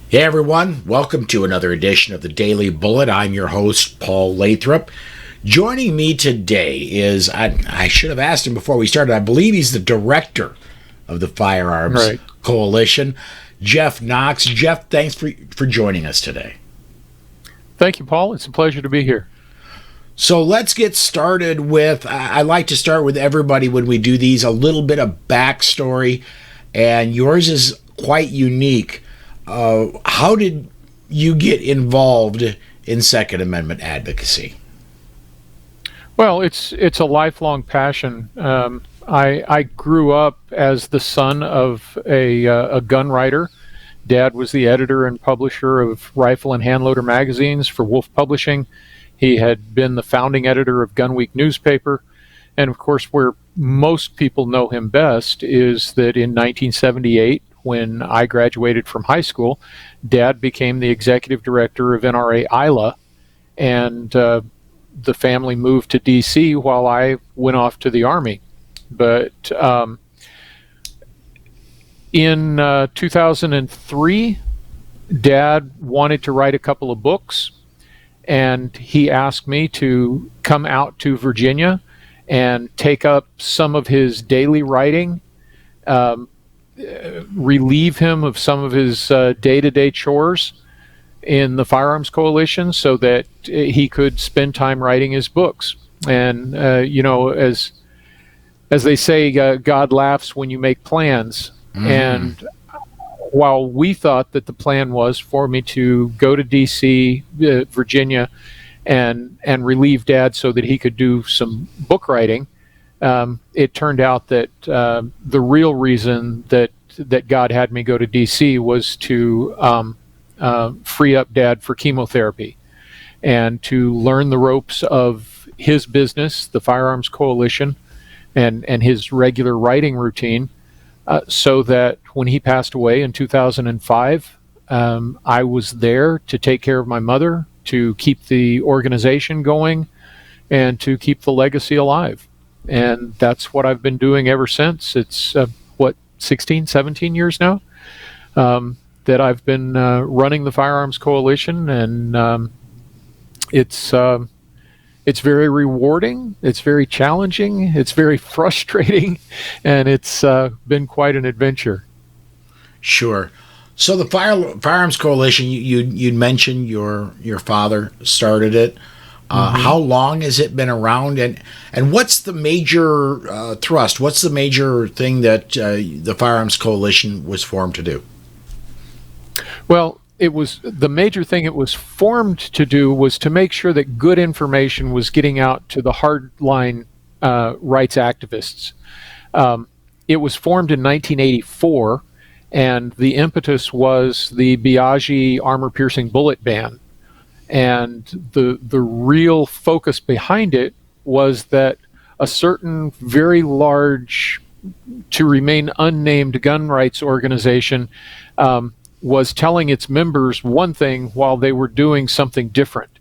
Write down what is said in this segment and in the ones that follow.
Hey everyone, welcome to another edition of the Daily Bullet. I'm your host, Paul Lathrop. Joining me today is, I should have asked him before we started, I believe he's the director of the Firearms Right. Coalition, Jeff Knox. Jeff, thanks for joining us today. Thank you, Paul. It's a pleasure to be here. So let's get started with, I like to start with everybody when we do these, a little bit of backstory, and yours is quite unique. How did you get involved in Second Amendment advocacy? Well, it's a lifelong passion. I grew up as the son of a gun writer. Dad was the editor and publisher of Rifle and Handloader magazines for Wolf Publishing. He had been the founding editor of Gun Week newspaper. And of course, where most people know him best is that in 1978, when I graduated from high school, Dad became the executive director of NRA ILA, and the family moved to D.C. while I went off to the Army. But in 2003, Dad wanted to write a couple of books, and he asked me to come out to Virginia and take up some of his daily writing, relieve him of some of his day-to-day chores in the Firearms Coalition so that he could spend time writing his books. And, as they say, God laughs when you make plans. Mm. And while we thought that the plan was for me to go to D.C., Virginia, and relieve Dad so that he could do some book writing, it turned out that the real reason that God had me go to D.C. was to free up Dad for chemotherapy and to learn the ropes of his business, the Firearms Coalition, and his regular writing routine, so that when he passed away in 2005, I was there to take care of my mother, to keep the organization going, and to keep the legacy alive. And that's what I've been doing ever since. It's 16, 17 years now that I've been running the Firearms Coalition, and it's very rewarding, it's very challenging, it's very frustrating, and it's been quite an adventure. Sure. So the Firearms Coalition, you'd mentioned your father started it. How long has it been around, and what's the major thrust? What's the major thing that the Firearms Coalition was formed to do? Well, the major thing it was formed to do was to make sure that good information was getting out to the hardline rights activists. It was formed in 1984, and the impetus was the Biaggi armor-piercing bullet ban. And the real focus behind it was that a certain very large, to remain unnamed gun rights organization was telling its members one thing while they were doing something different.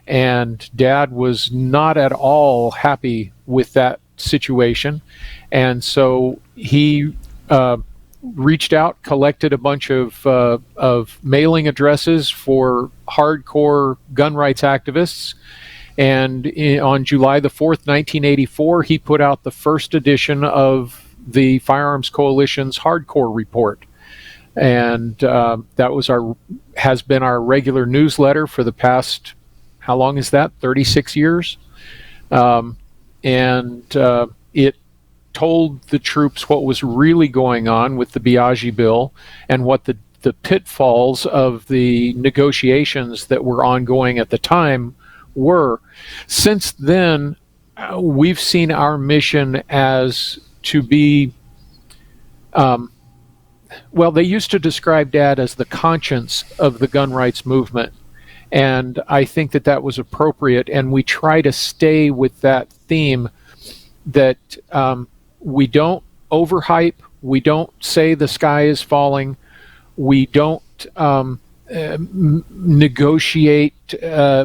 And Dad was not at all happy with that situation. And so he reached out, collected a bunch of mailing addresses for hardcore gun rights activists, and on July the 4th, 1984, he put out the first edition of the Firearms Coalition's Hardcore Report, and that has been our regular newsletter for the past, how long is that? 36 years, and it told the troops what was really going on with the Biaggi bill and what the pitfalls of the negotiations that were ongoing at the time were. Since then, we've seen our mission as to be, they used to describe Dad as the conscience of the gun rights movement. And I think that was appropriate, and we try to stay with that theme that we don't overhype, we don't say the sky is falling, we don't negotiate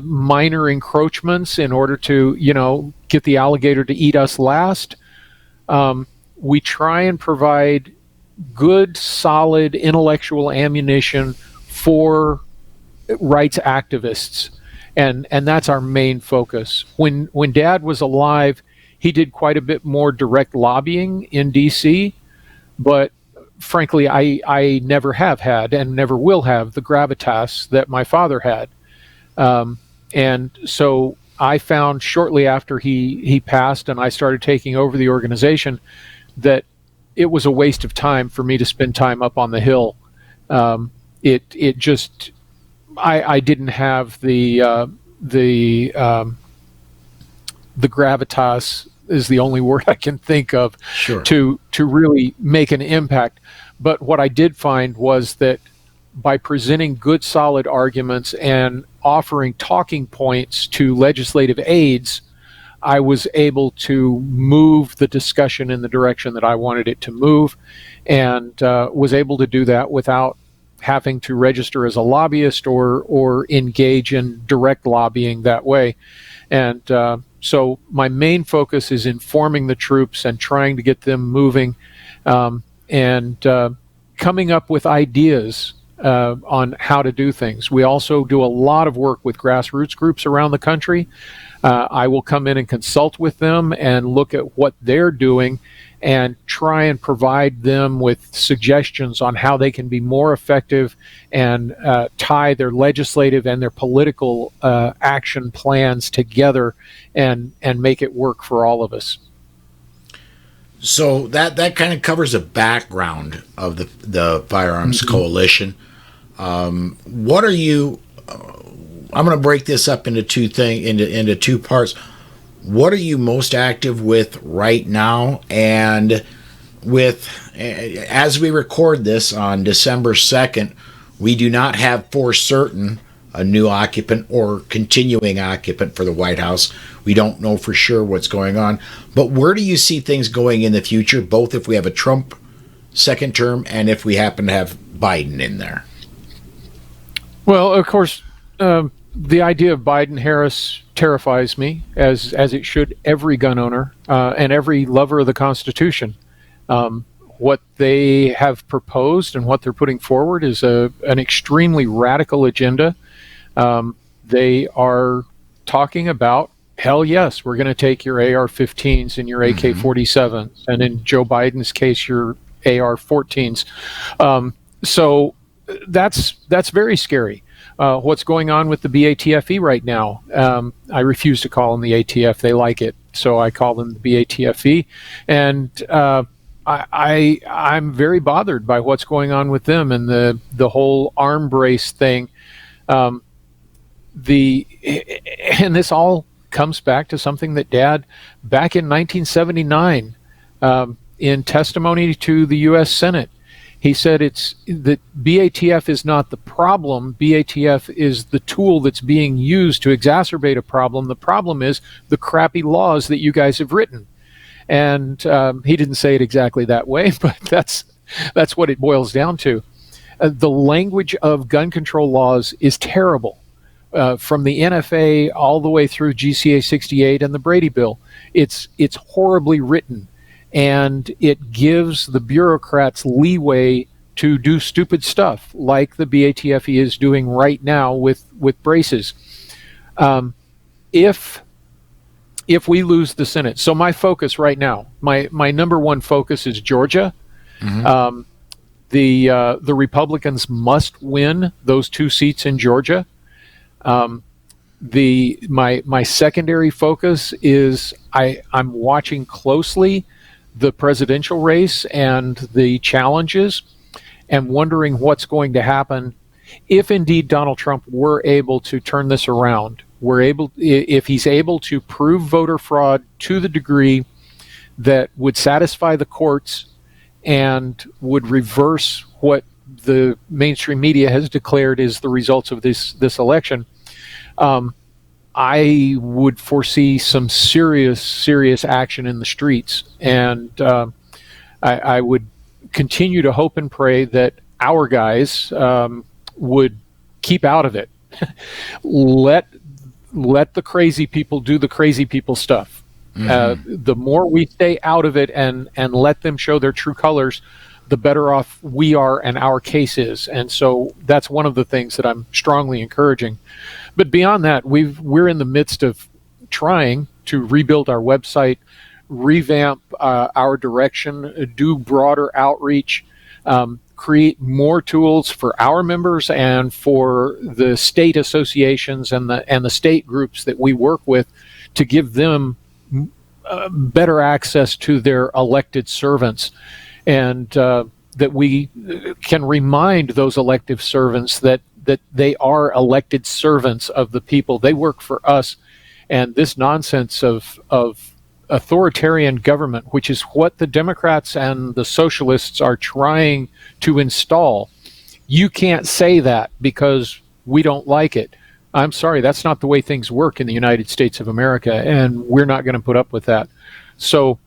minor encroachments in order to, get the alligator to eat us last. We try and provide good, solid intellectual ammunition for rights activists, and that's our main focus. When Dad was alive, he did quite a bit more direct lobbying in D.C., but frankly, I never have had and never will have the gravitas that my father had. And so I found shortly after he passed and I started taking over the organization that it was a waste of time for me to spend time up on the Hill. It just, I didn't have the gravitas is the only word I can think of. Sure. to really make an impact. But what I did find was that by presenting good, solid arguments and offering talking points to legislative aides, I was able to move the discussion in the direction that I wanted it to move, and was able to do that without having to register as a lobbyist or engage in direct lobbying that way. And so my main focus is informing the troops and trying to get them moving, and coming up with ideas on how to do things. We also do a lot of work with grassroots groups around the country. I will come in and consult with them and look at what they're doing and try and provide them with suggestions on how they can be more effective and tie their legislative and their political action plans together and make it work for all of us. So that kind of covers the background of the Firearms Coalition. What are you? I'm going to break this up into into two parts. What are you most active with right now? And as we record this on December 2nd, we do not have for certain a new occupant or continuing occupant for the White House. We don't know for sure what's going on. But where do you see things going in the future, both if we have a Trump second term and if we happen to have Biden in there? Well, of course, the idea of Biden-Harris terrifies me, as it should every gun owner and every lover of the Constitution. What they have proposed and what they're putting forward is an extremely radical agenda. They are talking about, hell yes, we're going to take your AR-15s and your AK-47s, and in Joe Biden's case, your AR-14s. So that's very scary. What's going on with the BATFE right now? I refuse to call them the ATF. They like it, so I call them the BATFE. And I'm very bothered by what's going on with them and the whole arm brace thing. And this all comes back to something that Dad, back in 1979, in testimony to the U.S. Senate, he said it's that BATF is not the problem. BATF is the tool that's being used to exacerbate a problem. The problem is the crappy laws that you guys have written. And he didn't say it exactly that way, but that's what it boils down to. The language of gun control laws is terrible, from the NFA all the way through GCA 68 and the Brady Bill. It's horribly written. And it gives the bureaucrats leeway to do stupid stuff like the BATFE is doing right now with braces. If we lose the Senate, so my focus right now, my number one focus is Georgia. Mm-hmm. The Republicans must win those 2 seats in Georgia. My secondary focus is I'm watching closely the presidential race and the challenges, and wondering what's going to happen if indeed Donald Trump were able to turn this around. If he's able to prove voter fraud to the degree that would satisfy the courts and would reverse what the mainstream media has declared is the results of this election, I would foresee some serious action in the streets, and I would continue to hope and pray that our guys would keep out of it. Let the crazy people do the crazy people stuff. Mm-hmm. The more we stay out of it and let them show their true colors, the better off we are and our case is. And so that's one of the things that I'm strongly encouraging. But beyond that, we're in the midst of trying to rebuild our website, revamp our direction, do broader outreach, create more tools for our members and for the state associations and the state groups that we work with to give them better access to their elected servants, and that we can remind those elected servants that they are elected servants of the people. They work for us, and this nonsense of authoritarian government, which is what the Democrats and the socialists are trying to install. You can't say that because we don't like it. I'm sorry, that's not the way things work in the United States of America, and we're not going to put up with that. So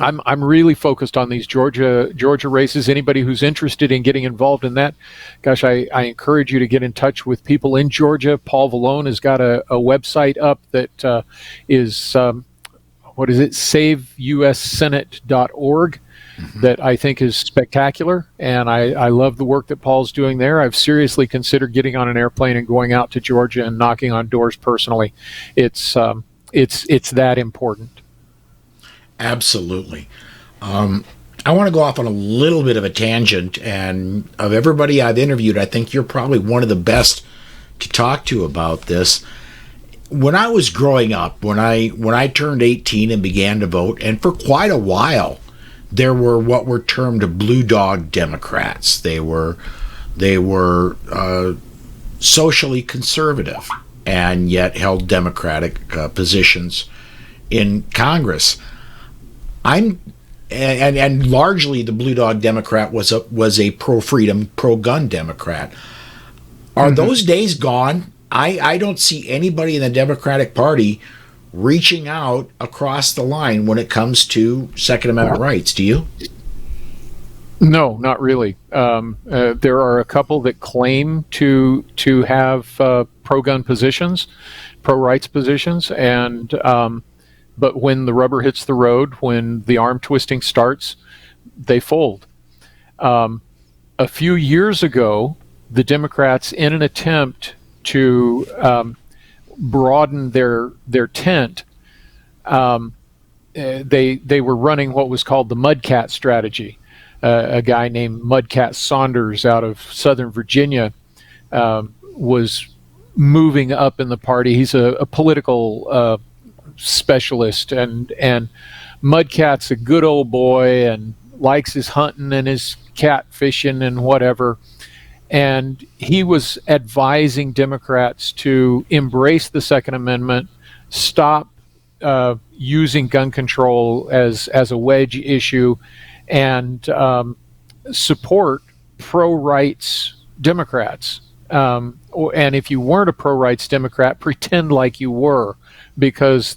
I'm really focused on these Georgia races. Anybody who's interested in getting involved in that, gosh, I encourage you to get in touch with people in Georgia. Paul Vallone has got a website up that is saveussenate.org, that I think is spectacular, and I love the work that Paul's doing there. I've seriously considered getting on an airplane and going out to Georgia and knocking on doors personally. It's that important. Absolutely. I want to go off on a little bit of a tangent, and of everybody I've interviewed, I think you're probably one of the best to talk to about this. When I was growing up, when I turned 18 and began to vote, and for quite a while, there were what were termed blue dog Democrats. They were socially conservative and yet held Democratic positions in Congress. And largely the blue dog Democrat was a pro-freedom, pro-gun Democrat. Are those days gone? I don't see anybody in the Democratic Party reaching out across the line when it comes to Second Amendment rights. Do you? No, not really. There are a couple that claim to have pro-gun positions, pro-rights positions, and but when the rubber hits the road, when the arm twisting starts, they fold. A few years ago, the Democrats, in an attempt to broaden their tent, they were running what was called the Mudcat strategy. A guy named Mudcat Saunders out of Southern Virginia was moving up in the party. He's a political specialist, and Mudcat's a good old boy and likes his hunting and his cat fishing and whatever. And he was advising Democrats to embrace the Second Amendment, stop using gun control as a wedge issue, and support pro-rights Democrats. And if you weren't a pro-rights Democrat, pretend like you were, because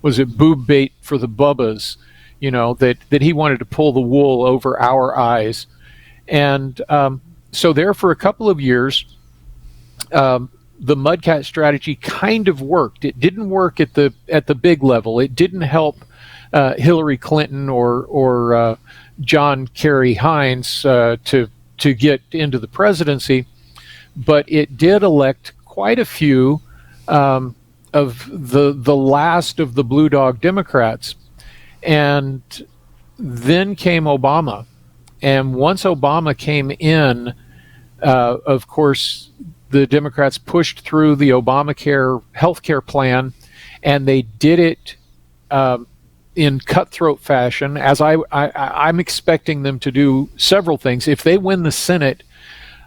was it boob bait for the bubbas, that he wanted to pull the wool over our eyes. And so there for a couple of years, the Mudcat strategy kind of worked. It didn't work at the big level. It didn't help Hillary Clinton or John Kerry Hines to get into the presidency, but it did elect quite a few of the last of the blue dog Democrats. And then came Obama. And once Obama came in, of course, the Democrats pushed through the Obamacare healthcare plan, and they did it in cutthroat fashion, as I'm expecting them to do several things. If they win the Senate,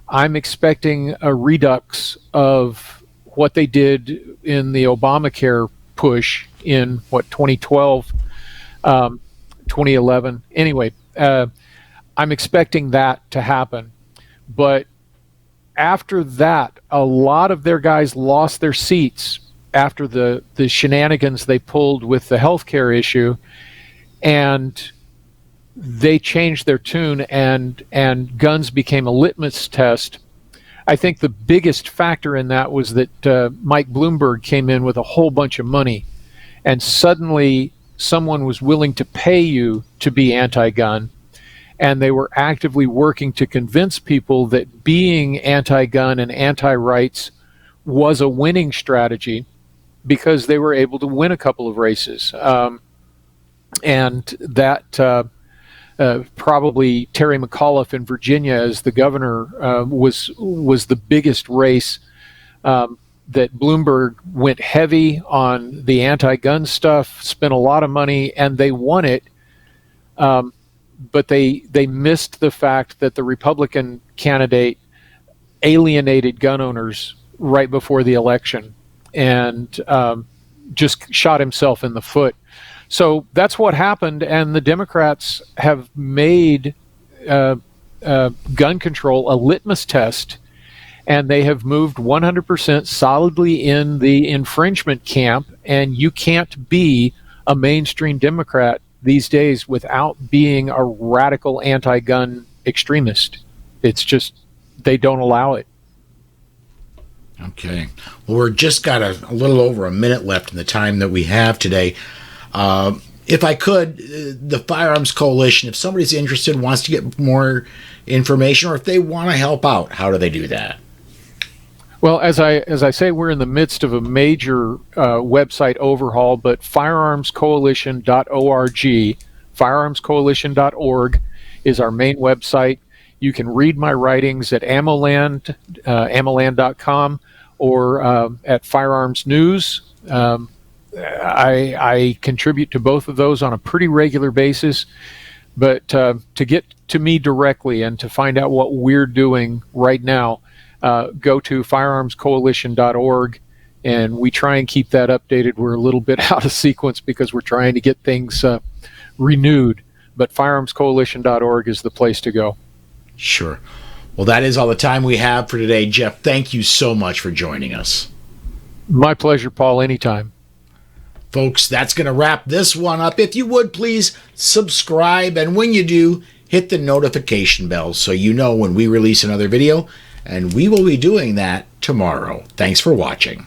I'm expecting a redux of what they did in the Obamacare push in, 2012, 2011. Anyway, I'm expecting that to happen. But after that, a lot of their guys lost their seats after the shenanigans they pulled with the healthcare issue, and they changed their tune, and guns became a litmus test. I think the biggest factor in that was that Mike Bloomberg came in with a whole bunch of money, and suddenly someone was willing to pay you to be anti-gun, and they were actively working to convince people that being anti-gun and anti-rights was a winning strategy because they were able to win a couple of races. And that probably Terry McAuliffe in Virginia as the governor was the biggest race that Bloomberg went heavy on the anti-gun stuff, spent a lot of money, and they won it. But they missed the fact that the Republican candidate alienated gun owners right before the election and just shot himself in the foot. So that's what happened, and the Democrats have made gun control a litmus test, and they have moved 100% solidly in the infringement camp, and you can't be a mainstream Democrat these days without being a radical anti-gun extremist. It's just, they don't allow it. Okay. Well, we're just got a little over a minute left in the time that we have today. If I could, the Firearms Coalition, if somebody's interested, wants to get more information, or if they want to help out, how do they do that? Well, as I say, we're in the midst of a major website overhaul, but firearmscoalition.org, firearmscoalition.org is our main website. You can read my writings at Ammoland, ammoland.com, or at Firearms News. I contribute to both of those on a pretty regular basis, but to get to me directly and to find out what we're doing right now, go to firearmscoalition.org, and we try and keep that updated. We're a little bit out of sequence because we're trying to get things renewed, but firearmscoalition.org is the place to go. Sure. Well, that is all the time we have for today. Jeff, thank you so much for joining us. My pleasure, Paul, anytime. Folks, that's going to wrap this one up. If you would, please subscribe, and when you do, hit the notification bell so you know when we release another video, and we will be doing that tomorrow. Thanks for watching.